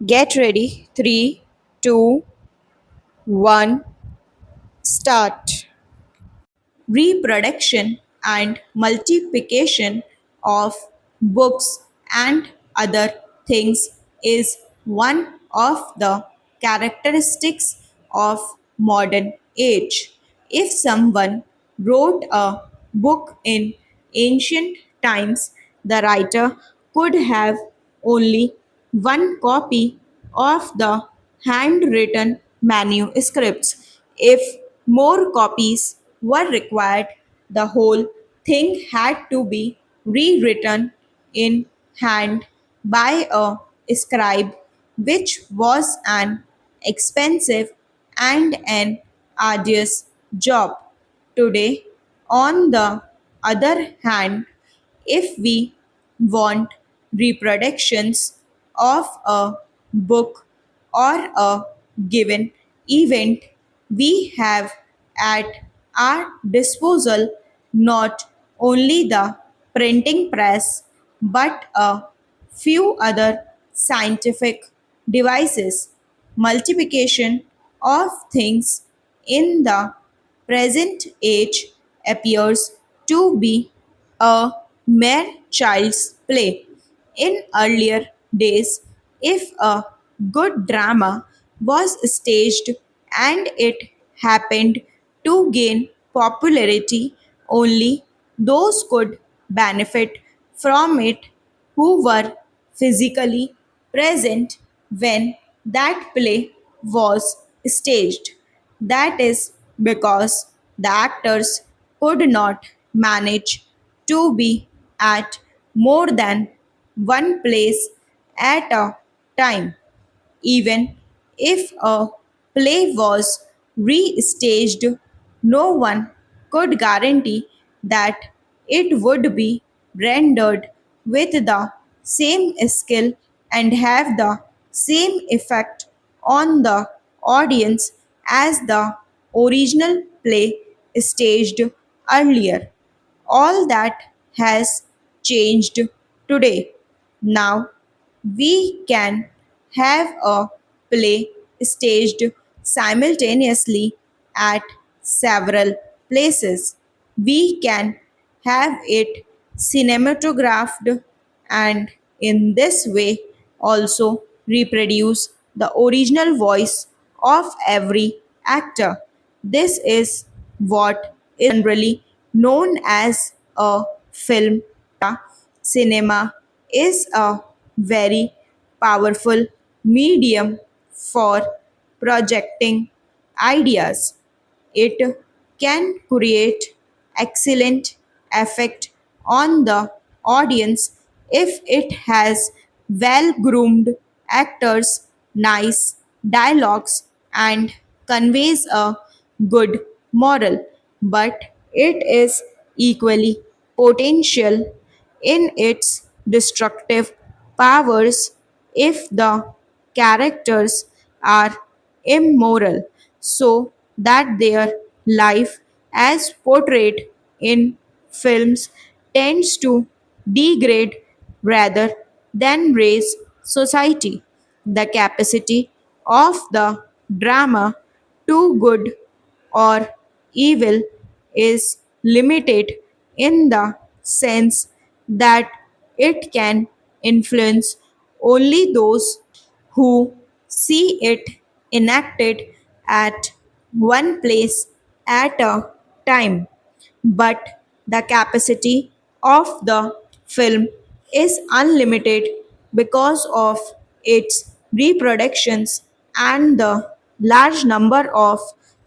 Get ready. 3, 2, 1, start. Reproduction and multiplication of books and other things is one of the characteristics of modern age. If someone wrote a book in ancient times, the writer could have only one copy of the handwritten manuscripts. If more copies were required, the whole thing had to be rewritten in hand by a scribe, which was an expensive and an arduous job. Today, on the other hand, if we want reproductions of a book or a given event, we have at our disposal not only the printing press but a few other scientific devices. Multiplication of things in the present age appears to be a mere child's play. In earlier days, if a good drama was staged and it happened to gain popularity, only those could benefit from it who were physically present when that play was staged. That is because the actors could not manage to be at more than one place at a time. Even if a play was restaged, no one could guarantee that it would be rendered with the same skill and have the same effect on the audience as the original play staged earlier. All that has changed today. Now we can have a play staged simultaneously at several places. We can have it cinematographed and in this way also reproduce the original voice of every actor. This is what is generally known as a film. Cinema is a very powerful medium for projecting ideas. It can create excellent effect on the audience if it has well groomed actors, nice dialogues, and conveys a good moral. But it is equally potential in its destructive powers if the characters are immoral, so that their life as portrayed in films tends to degrade rather than raise society. The capacity of the drama to good or evil is limited in the sense that it can influence only those who see it enacted at one place at a time. But the capacity of the film is unlimited because of its reproductions and the large number of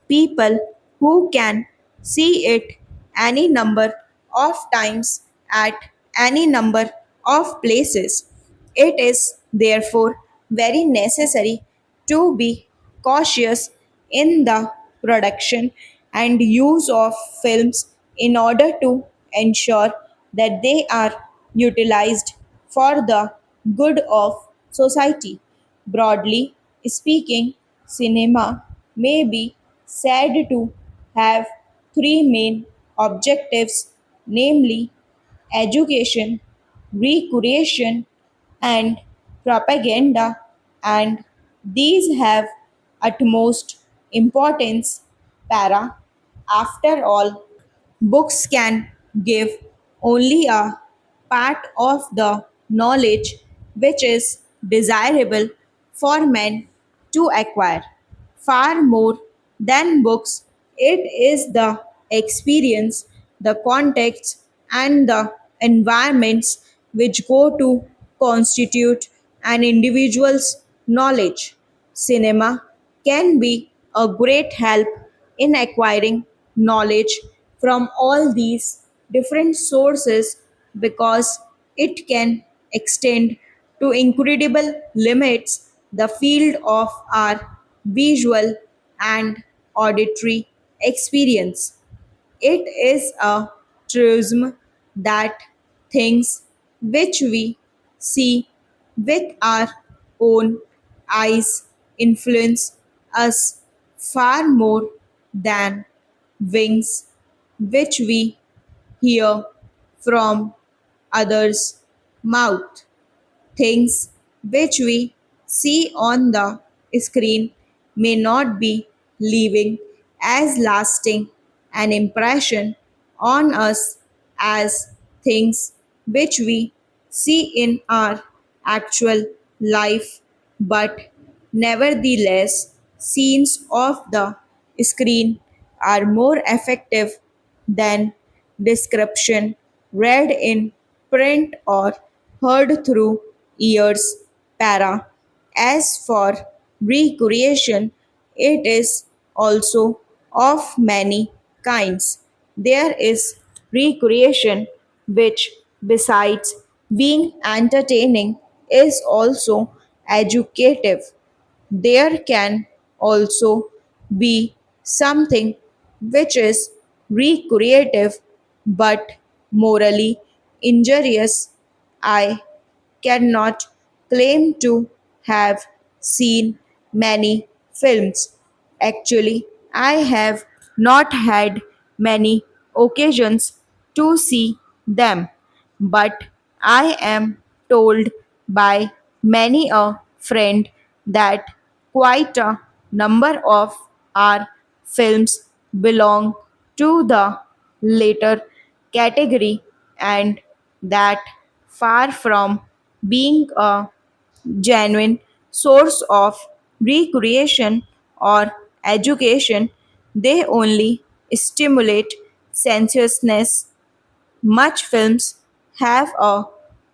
people who can see it any number of times at any number of places. It is therefore very necessary to be cautious in the production and use of films in order to ensure that they are utilized for the good of society. Broadly speaking, cinema may be said to have three main objectives, namely education, recreation, and propaganda. and these have utmost importance. Para. After all, books can give only a part of the knowledge which is desirable for men to acquire. Far more than books, it is the experience, the context, and the environments which go to constitute an individual's knowledge. Cinema can be a great help in acquiring knowledge from all these different sources because it can extend to incredible limits the field of our visual and auditory experience. It is a truism that things which we see with our own eyes influence us far more than wings which we hear from others' mouth. Things which we see on the screen may not be leaving as lasting an impression on us as things which we see in our actual life, but nevertheless, scenes of the screen are more effective than description read in print or heard through ears. Para. As for recreation, it is also of many kinds. There is recreation which, besides being entertaining, is also educative. There can also be something which is recreative but morally injurious. I cannot claim to have seen many films. Actually, I have not had many occasions to see them, but I am told by many a friend that quite a number of our films belong to the later category and that far from being a genuine source of recreation or education, they only stimulate sensuousness. Much films have a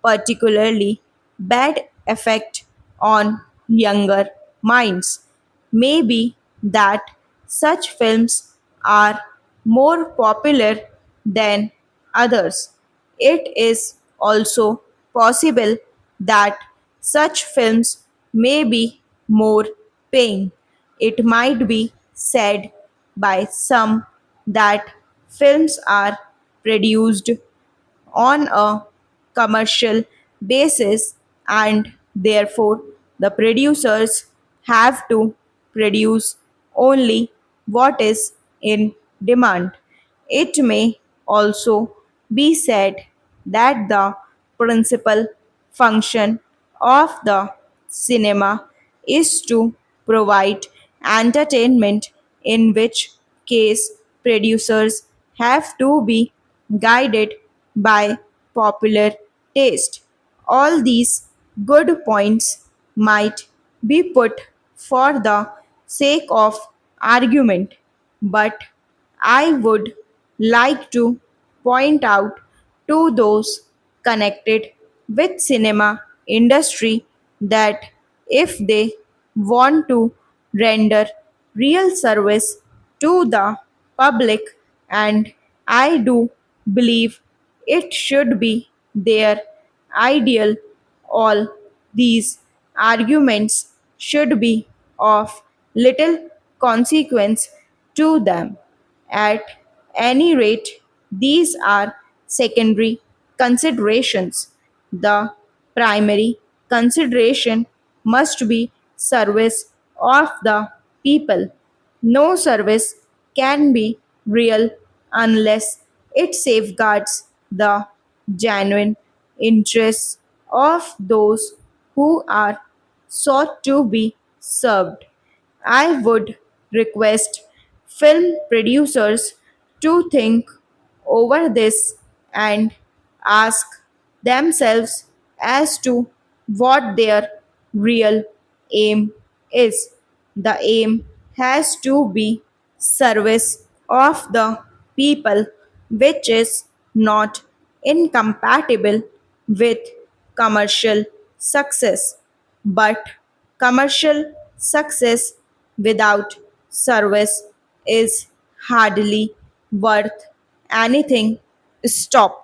particularly bad effect on younger minds. Maybe that such films are more popular than others. It is also possible that such films may be more paying. It might be said by some that films are produced on a commercial basis and therefore the producers have to produce only what is in demand. It may also be said that the principal function of the cinema is to provide entertainment, in which case producers have to be guided by popular taste. All these good points might be put for the sake of argument, but I would like to point out to those connected with cinema industry that if they want to render real service to the public, and I do believe it should be their ideal, all these arguments should be of little consequence to them. At any rate, these are secondary considerations. The primary consideration must be service of the people. No service can be real unless it safeguards the genuine interests of those who are sought to be served. I would request film producers to think over this and ask themselves as to what their real aim is. The aim has to be service of the people, which is not incompatible with commercial success. But commercial success without service is hardly worth anything. Stop.